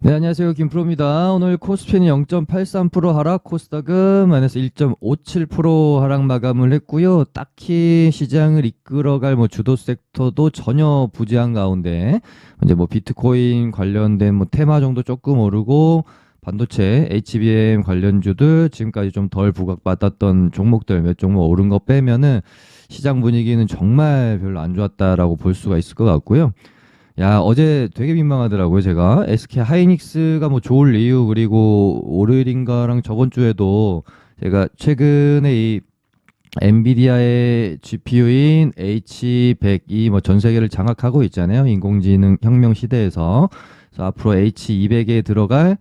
네, 안녕하세요. 김프로입니다. 오늘 코스피는 0.83% 하락, 코스닥은 마이너스 1.57% 하락 마감을 했고요. 딱히 시장을 이끌어갈 주도 섹터도 전혀 부재한 가운데 이제 비트코인 관련된 테마 정도 조금 오르고 반도체, HBM 관련주들 지금까지 좀 덜 부각받았던 종목들 몇 종목 오른 거 빼면은 시장 분위기는 정말 별로 안 좋았다라고 볼 수가 있을 것 같고요. 야, 어제 되게 민망하더라고요, 제가. SK 하이닉스가 좋을 이유, 그리고 월요일인가랑 저번 주에도 제가 최근에 이 엔비디아의 GPU인 H100이 전 세계를 장악하고 있잖아요. 인공지능 혁명 시대에서. 그래서 앞으로 H200에 들어갈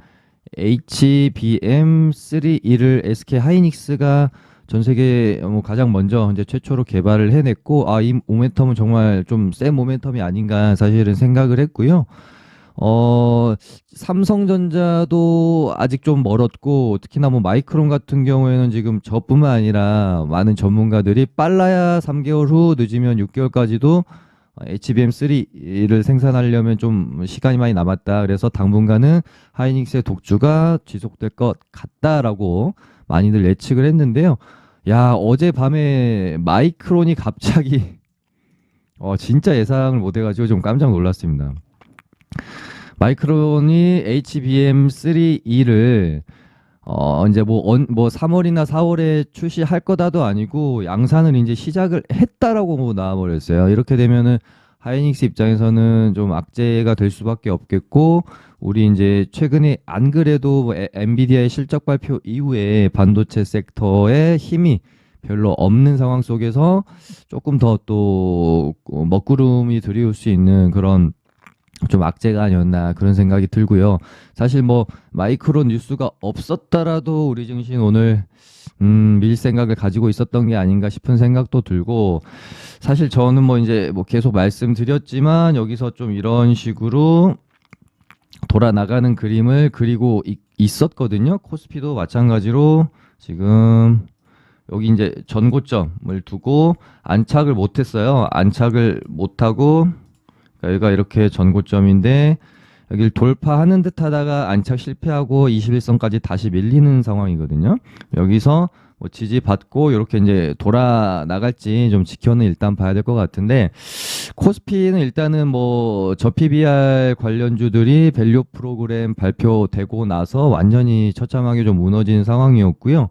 HBM3E를 SK 하이닉스가 전 세계 가장 먼저 이제 최초로 개발을 해냈고, 이 모멘텀은 정말 좀 센 모멘텀이 아닌가 사실은 생각을 했고요. 삼성전자도 아직 좀 멀었고, 특히나 마이크론 같은 경우에는 지금 저뿐만 아니라 많은 전문가들이 빨라야 3개월 후, 늦으면 6개월까지도 HBM3를 생산하려면 좀 시간이 많이 남았다. 그래서 당분간은 하이닉스의 독주가 지속될 것 같다라고 많이들 예측을 했는데요. 야, 어젯밤에 마이크론이 갑자기 진짜 예상을 못 해가지고 좀 깜짝 놀랐습니다. 마이크론이 HBM3E를 이제 3월이나 4월에 출시할 거다도 아니고 양산을 이제 시작을 했다라고 나와버렸어요. 이렇게 되면은 하이닉스 입장에서는 좀 악재가 될 수밖에 없겠고, 우리 이제 최근에 안 그래도 엔비디아의 실적 발표 이후에 반도체 섹터에 힘이 별로 없는 상황 속에서 조금 더 또 먹구름이 들이올 수 있는 그런 좀 악재가 아니었나 그런 생각이 들고요. 사실 마이크론 뉴스가 없었더라도 우리 증시 오늘 밀 생각을 가지고 있었던 게 아닌가 싶은 생각도 들고, 사실 저는 이제 계속 말씀드렸지만 여기서 좀 이런 식으로 돌아 나가는 그림을 그리고 있었거든요. 코스피도 마찬가지로 지금 여기 이제 전고점을 두고 안착을 못했어요. 안착을 못하고, 여기가 이렇게 전고점인데 여기를 돌파하는 듯 하다가 안착 실패하고 21선까지 다시 밀리는 상황이거든요. 여기서 지지받고 이렇게 이제 돌아 나갈지 좀 지켜는 일단 봐야 될 것 같은데, 코스피는 일단은 저 PBR 관련주들이 밸류 프로그램 발표되고 나서 완전히 처참하게 좀 무너진 상황이었고요.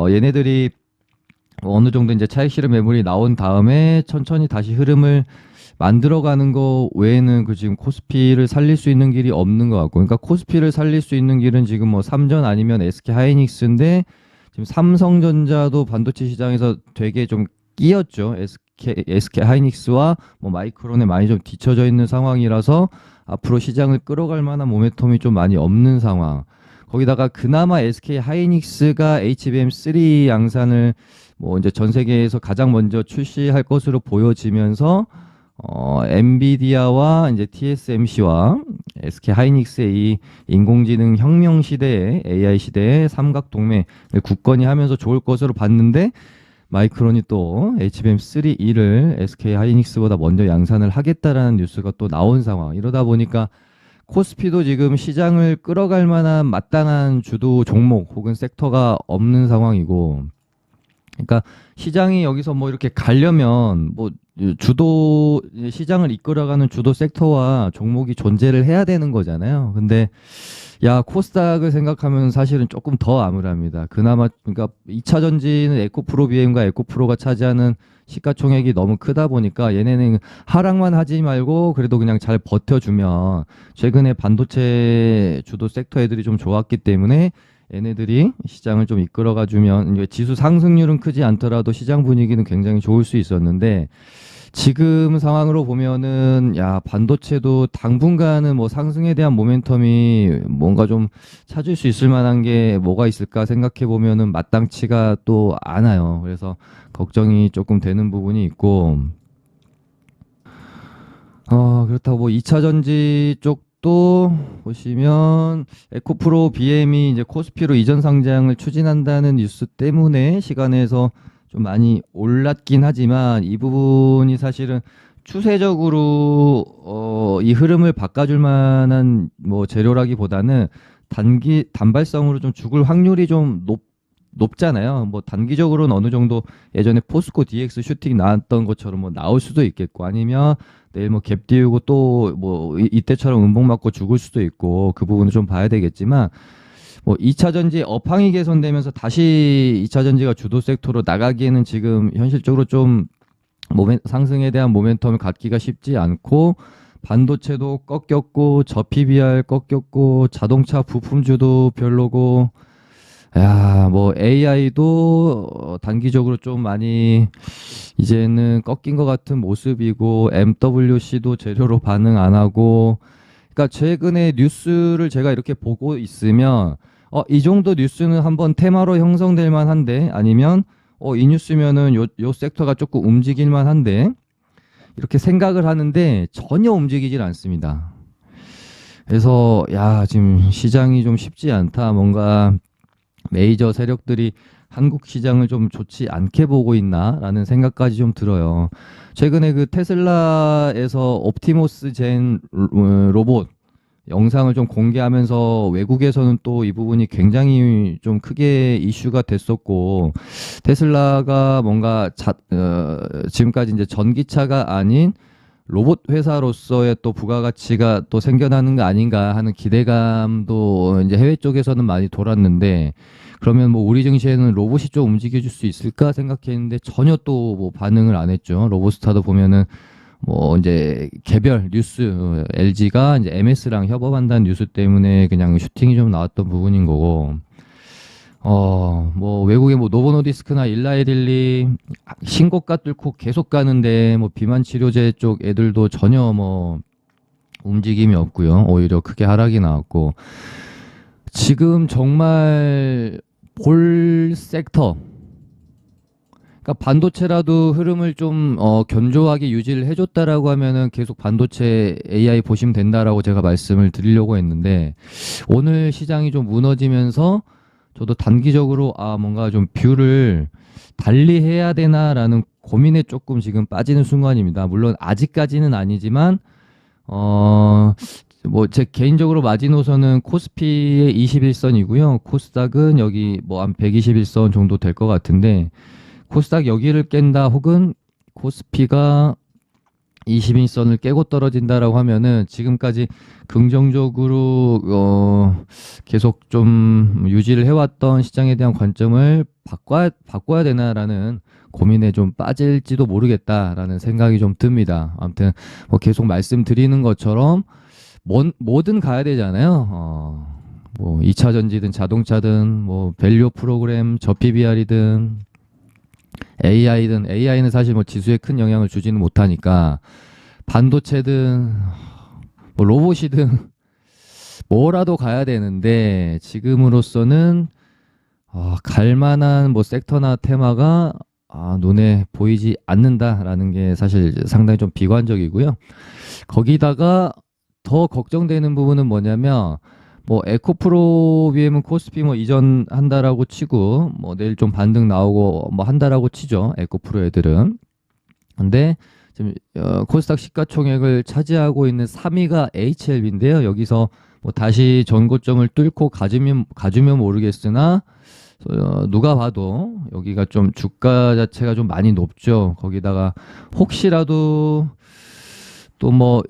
얘네들이 어느 정도 이제 차익 실현 매물이 나온 다음에 천천히 다시 흐름을 만들어가는 거 외에는 지금 코스피를 살릴 수 있는 길이 없는 것 같고, 그러니까 코스피를 살릴 수 있는 길은 지금 삼전 아니면 SK 하이닉스인데, 지금 삼성전자도 반도체 시장에서 되게 좀 끼었죠. SK 하이닉스와 마이크론에 많이 좀 뒤처져 있는 상황이라서 앞으로 시장을 끌어갈 만한 모멘텀이 좀 많이 없는 상황. 거기다가 그나마 SK 하이닉스가 HBM3 양산을 이제 전 세계에서 가장 먼저 출시할 것으로 보여지면서 엔비디아와 이제 TSMC와 SK 하이닉스의 이 인공지능 혁명 시대에 AI 시대에 삼각 동맹을 굳건히 하면서 좋을 것으로 봤는데, 마이크론이 또 HBM3E를 SK 하이닉스보다 먼저 양산을 하겠다라는 뉴스가 또 나온 상황. 이러다 보니까 코스피도 지금 시장을 끌어갈 만한 마땅한 주도 종목 혹은 섹터가 없는 상황이고, 그러니까 시장이 여기서 이렇게 가려면 주도 시장을 이끌어가는 주도 섹터와 종목이 존재를 해야 되는 거잖아요. 근데 코스닥을 생각하면 사실은 조금 더 암울합니다. 그나마 그러니까 2차 전지는 에코프로 BM과 에코프로가 차지하는 시가총액이 너무 크다 보니까 얘네는 하락만 하지 말고 그래도 그냥 잘 버텨주면, 최근에 반도체 주도 섹터 애들이 좀 좋았기 때문에 얘네들이 시장을 좀 이끌어가 주면 지수 상승률은 크지 않더라도 시장 분위기는 굉장히 좋을 수 있었는데, 지금 상황으로 보면은 반도체도 당분간은 상승에 대한 모멘텀이 뭔가 좀 찾을 수 있을 만한 게 뭐가 있을까 생각해 보면은 마땅치가 또 않아요. 그래서 걱정이 조금 되는 부분이 있고, 그렇다고 2차 전지 쪽도 보시면 에코프로 BM이 이제 코스피로 이전 상장을 추진한다는 뉴스 때문에 시간에서 좀 많이 올랐긴 하지만, 이 부분이 사실은 추세적으로 이 흐름을 바꿔줄 만한 뭐 재료라기보다는 단발성으로 좀 죽을 확률이 좀 높잖아요. 뭐 단기적으로는 어느 정도 예전에 포스코 DX 슈팅 나왔던 것처럼 뭐 나올 수도 있겠고, 아니면 내일 뭐 갭 띄우고 또 뭐 이때처럼 음봉 맞고 죽을 수도 있고, 그 부분을 좀 봐야 되겠지만, 뭐 2차 전지 업황이 개선되면서 다시 2차 전지가 주도 섹터로 나가기에는 지금 현실적으로 좀 상승에 대한 모멘텀을 갖기가 쉽지 않고, 반도체도 꺾였고 저 PBR 꺾였고 자동차 부품주도 별로고, 야, 뭐 AI도 단기적으로 좀 많이 이제는 꺾인 것 같은 모습이고, MWC도 재료로 반응 안 하고. 그러니까 최근에 뉴스를 제가 이렇게 보고 있으면 이 정도 뉴스는 한번 테마로 형성될 만한데, 아니면 이 뉴스면은 요 섹터가 조금 움직일 만한데, 이렇게 생각을 하는데 전혀 움직이질 않습니다. 그래서 야, 지금 시장이 좀 쉽지 않다. 뭔가 메이저 세력들이 한국 시장을 좀 좋지 않게 보고 있나라는 생각까지 좀 들어요. 최근에 그 테슬라에서 옵티모스 젠 로봇 영상을 좀 공개하면서 외국에서는 또 이 부분이 굉장히 좀 크게 이슈가 됐었고, 테슬라가 뭔가 지금까지 이제 전기차가 아닌 로봇 회사로서의 또 부가가치가 또 생겨나는 거 아닌가 하는 기대감도 이제 해외 쪽에서는 많이 돌았는데, 그러면 뭐 우리 증시에는 로봇이 좀 움직여줄 수 있을까 생각했는데 전혀 또 뭐 반응을 안 했죠. 로봇스타도 보면은 뭐 이제 개별 뉴스, LG가 이제 MS랑 협업한다는 뉴스 때문에 그냥 슈팅이 좀 나왔던 부분인 거고, 뭐 외국의 뭐 노보노디스크나 일라이릴리 신고가 뚫고 계속 가는데, 뭐 비만 치료제 쪽 애들도 전혀 뭐 움직임이 없고요. 오히려 크게 하락이 나왔고, 지금 정말 볼 섹터, 그러니까 반도체라도 흐름을 좀 견조하게 유지를 해줬다라고 하면은 계속 반도체 AI 보시면 된다라고 제가 말씀을 드리려고 했는데, 오늘 시장이 좀 무너지면서 저도 단기적으로 뭔가 좀 뷰를 달리해야 되나라는 고민에 조금 지금 빠지는 순간입니다. 물론 아직까지는 아니지만 뭐 제 개인적으로 마지노선은 코스피의 21선이고요. 코스닥은 여기 뭐 한 121선 정도 될 것 같은데, 코스닥 여기를 깬다 혹은 코스피가 21선을 깨고 떨어진다라고 하면은 지금까지 긍정적으로 계속 좀 유지를 해왔던 시장에 대한 관점을 바꿔야 되나라는 고민에 좀 빠질지도 모르겠다라는 생각이 좀 듭니다. 아무튼 뭐 계속 말씀드리는 것처럼 뭐든 가야 되잖아요. 뭐 2차 전지든 자동차든 뭐 밸류 프로그램, 저 PBR이든 AI는 사실 뭐 지수에 큰 영향을 주지는 못하니까, 반도체든 뭐 로봇이든 뭐라도 가야 되는데, 지금으로서는 갈 만한 뭐 섹터나 테마가 눈에 보이지 않는다라는 게 사실 상당히 좀 비관적이고요. 거기다가 더 걱정되는 부분은 뭐냐면, 뭐 에코프로 BM은 코스피 뭐 이전한다라고 치고, 뭐 내일 좀 반등 나오고 뭐 한다라고 치죠, 에코프로 애들은. 근데 지금 코스닥 시가총액을 차지하고 있는 3위가 HLB인데요. 여기서 뭐 다시 전고점을 뚫고 가주면 모르겠으나, 누가 봐도 여기가 좀 주가 자체가 좀 많이 높죠. 거기다가 혹시라도 또 뭐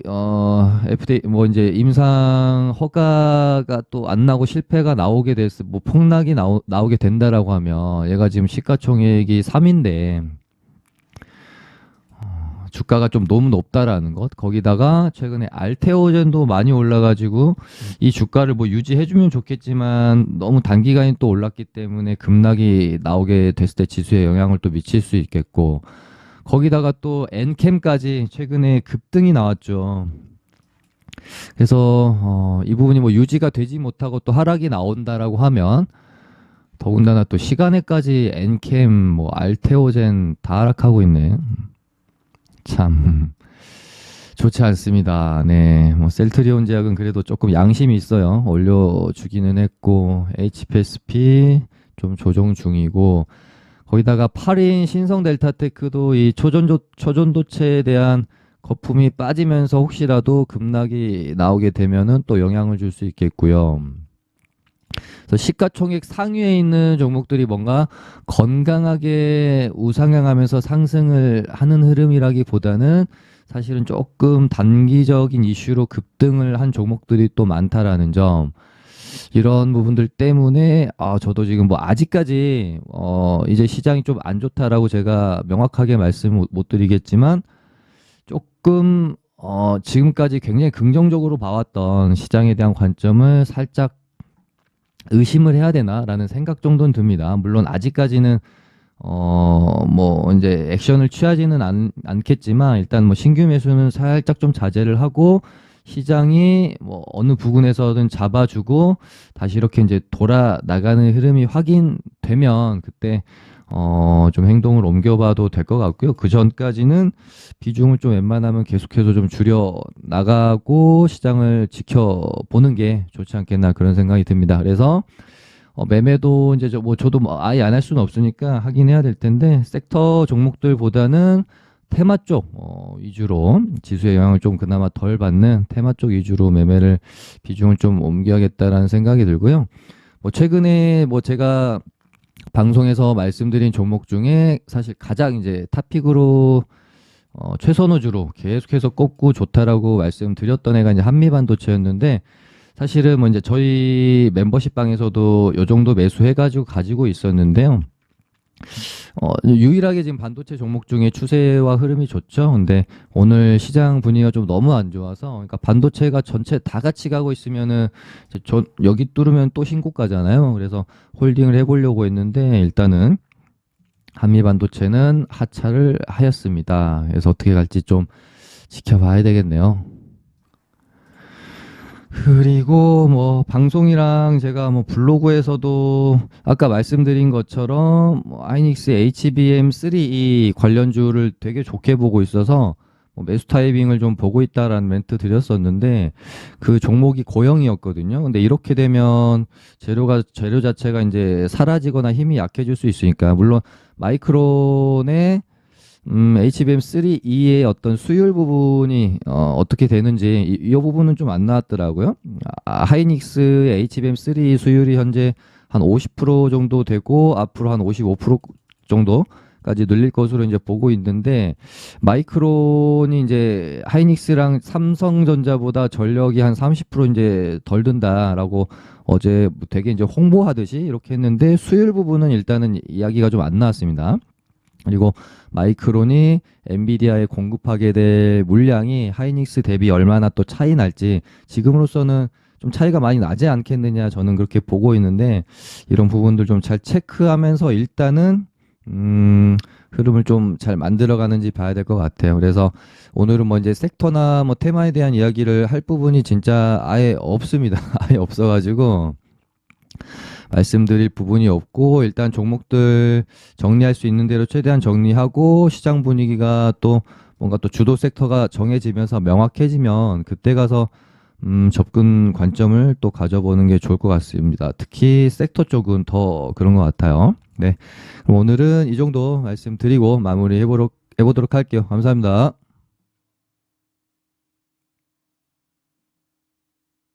FDA 뭐 이제 임상 허가가 또 안 나고 실패가 나오게 됐어, 뭐 폭락이 나오게 된다라고 하면, 얘가 지금 시가총액이 3인데 주가가 좀 너무 높다라는 것, 거기다가 최근에 알테오젠도 많이 올라가지고 이 주가를 뭐 유지해주면 좋겠지만, 너무 단기간에 또 올랐기 때문에 급락이 나오게 됐을 때 지수에 영향을 또 미칠 수 있겠고, 거기다가 또 엔캠까지 최근에 급등이 나왔죠. 그래서 이 부분이 뭐 유지가 되지 못하고 또 하락이 나온다라고 하면, 더군다나 또 시간에까지 엔캠 뭐 알테오젠 다 하락하고 있네. 참 좋지 않습니다. 네, 뭐 셀트리온 제약은 그래도 조금 양심이 있어요. 올려주기는 했고, HPSP 좀 조정 중이고, 거기다가 8인 신성 델타테크도 이 초전도체에 대한 거품이 빠지면서 혹시라도 급락이 나오게 되면은 또 영향을 줄 수 있겠고요. 그래서 시가총액 상위에 있는 종목들이 뭔가 건강하게 우상향하면서 상승을 하는 흐름이라기보다는 사실은 조금 단기적인 이슈로 급등을 한 종목들이 또 많다라는 점. 이런 부분들 때문에 저도 지금 뭐 아직까지 이제 시장이 좀 안 좋다라고 제가 명확하게 말씀 못 드리겠지만 조금 지금까지 굉장히 긍정적으로 봐왔던 시장에 대한 관점을 살짝 의심을 해야 되나라는 생각 정도는 듭니다. 물론 아직까지는 뭐 이제 액션을 취하지는 않겠지만 일단 뭐 신규 매수는 살짝 좀 자제를 하고 시장이 뭐 어느 부분에서든 잡아주고 다시 이렇게 이제 돌아 나가는 흐름이 확인되면 그때 좀 행동을 옮겨봐도 될 것 같고요. 그 전까지는 비중을 좀 웬만하면 계속해서 좀 줄여 나가고 시장을 지켜보는 게 좋지 않겠나 그런 생각이 듭니다. 그래서 매매도 이제 저도 뭐 아예 안 할 수는 없으니까 하긴 해야 될 텐데 섹터 종목들보다는 테마 쪽 위주로 지수의 영향을 좀 그나마 덜 받는 테마 쪽 위주로 매매를 비중을 좀 옮겨야겠다라는 생각이 들고요. 뭐 최근에 뭐 제가 방송에서 말씀드린 종목 중에 사실 가장 이제 탑픽으로 최선호주로 계속해서 꼽고 좋다라고 말씀드렸던 애가 이제 한미반도체였는데 사실은 뭐 이제 저희 멤버십 방에서도 요 정도 매수해가지고 가지고 있었는데요. 유일하게 지금 반도체 종목 중에 추세와 흐름이 좋죠. 근데 오늘 시장 분위기가 좀 너무 안 좋아서, 그러니까 반도체가 전체 다 같이 가고 있으면은 여기 뚫으면 또 신고가잖아요. 그래서 홀딩을 해보려고 했는데 일단은 한미 반도체는 하차를 하였습니다. 그래서 어떻게 갈지 좀 지켜봐야 되겠네요. 그리고 뭐 방송이랑 제가 뭐 블로그에서도 아까 말씀드린 것처럼 뭐 하이닉스 HBM3E 관련주를 되게 좋게 보고 있어서 뭐 매수 타이밍을 좀 보고 있다라는 멘트 드렸었는데 그 종목이 고영이었거든요. 근데 이렇게 되면 재료 자체가 이제 사라지거나 힘이 약해질 수 있으니까 물론 마이크론의 HBM3E의 어떤 수율 부분이 어떻게 되는지 이 부분은 좀 안 나왔더라고요. 하이닉스의 HBM3 수율이 현재 한 50% 정도 되고 앞으로 한 55% 정도까지 늘릴 것으로 이제 보고 있는데 마이크론이 이제 하이닉스랑 삼성전자보다 전력이 한 30% 이제 덜 든다라고 어제 되게 이제 홍보하듯이 이렇게 했는데 수율 부분은 일단은 이야기가 좀 안 나왔습니다. 그리고 마이크론이 엔비디아에 공급하게 될 물량이 하이닉스 대비 얼마나 또 차이 날지 지금으로서는 좀 차이가 많이 나지 않겠느냐 저는 그렇게 보고 있는데 이런 부분들 좀 잘 체크하면서 일단은 흐름을 좀 잘 만들어가는지 봐야 될 것 같아요. 그래서 오늘은 뭐 이제 섹터나 뭐 테마에 대한 이야기를 할 부분이 진짜 아예 없습니다. 아예 없어가지고 말씀드릴 부분이 없고 일단 종목들 정리할 수 있는 대로 최대한 정리하고 시장 분위기가 또 뭔가 또 주도 섹터가 정해지면서 명확해지면 그때 가서 접근 관점을 또 가져보는 게 좋을 것 같습니다. 특히 섹터 쪽은 더 그런 것 같아요. 네, 그럼 오늘은 이 정도 말씀드리고 마무리 해보도록 할게요. 감사합니다.